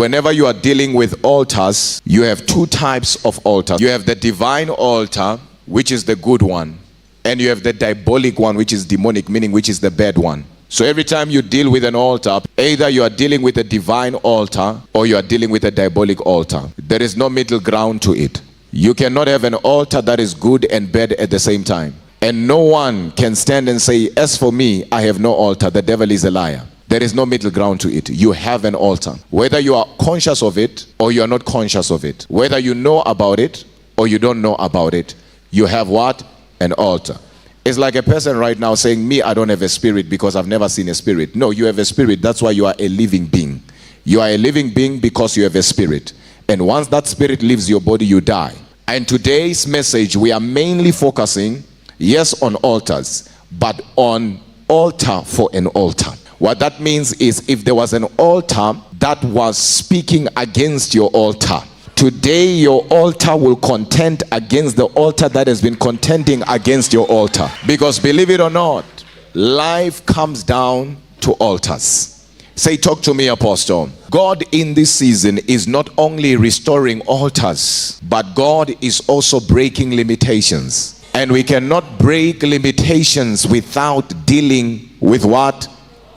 Whenever you are dealing with altars, you have two types of altars. You have the divine altar, which is the good one, and you have the diabolic one, which is demonic, meaning which is the bad one. So every time you deal with an altar, either you are dealing with a divine altar or you are dealing with a diabolic altar. There is no middle ground to it. You cannot have an altar that is good and bad at the same time. And no one can stand and say, as for me, I have no altar. The devil is a liar. There is no middle ground to it. You have an altar. Whether you are conscious of it or you are not conscious of it. Whether you know about it or you don't know about it. You have what? An altar. It's like a person right now saying, me, I don't have a spirit because I've never seen a spirit. No, you have a spirit. That's why you are a living being. You are a living being because you have a spirit. And once that spirit leaves your body, you die. And today's message, we are mainly focusing, yes, on altars, but on altar for an altar. What that means is if there was an altar that was speaking against your altar, today your altar will contend against the altar that has been contending against your altar. Because believe it or not, life comes down to altars. Say, talk to me, Apostle. God in this season is not only restoring altars, but God is also breaking limitations. And we cannot break limitations without dealing with what?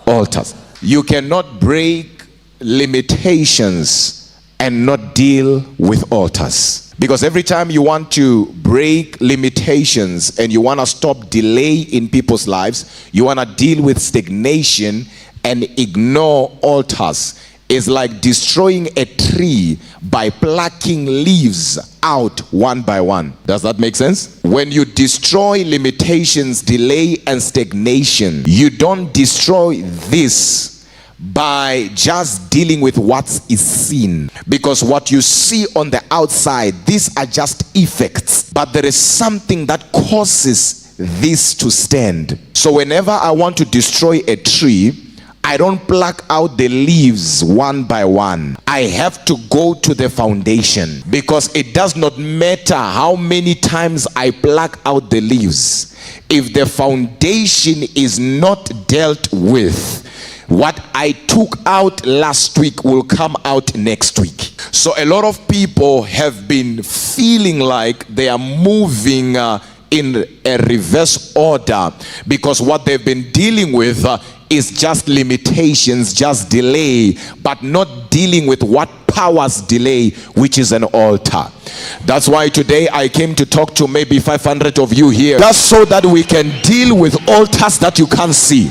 Altars. You cannot break limitations and not deal with altars. Because every time you want to break limitations and you want to stop delay in people's lives, you want to deal with stagnation and ignore altars. It's like destroying a tree by plucking leaves out one by one. Does that make sense? When you destroy limitations, delay, and stagnation, you don't destroy this by just dealing with what is seen. Because what you see on the outside, these are just effects. But there is something that causes this to stand. So whenever I want to destroy a tree, I don't pluck out the leaves one by one. I have to go to the foundation, because it does not matter how many times I pluck out the leaves. If the foundation is not dealt with, what I took out last week will come out next week. So a lot of people have been feeling like they are moving in a reverse order, because what they've been dealing with is just limitations, just delay, but not dealing with what powers delay, which is an altar. That's why today I came to talk to maybe 500 of you here, just so that we can deal with altars that you can't see.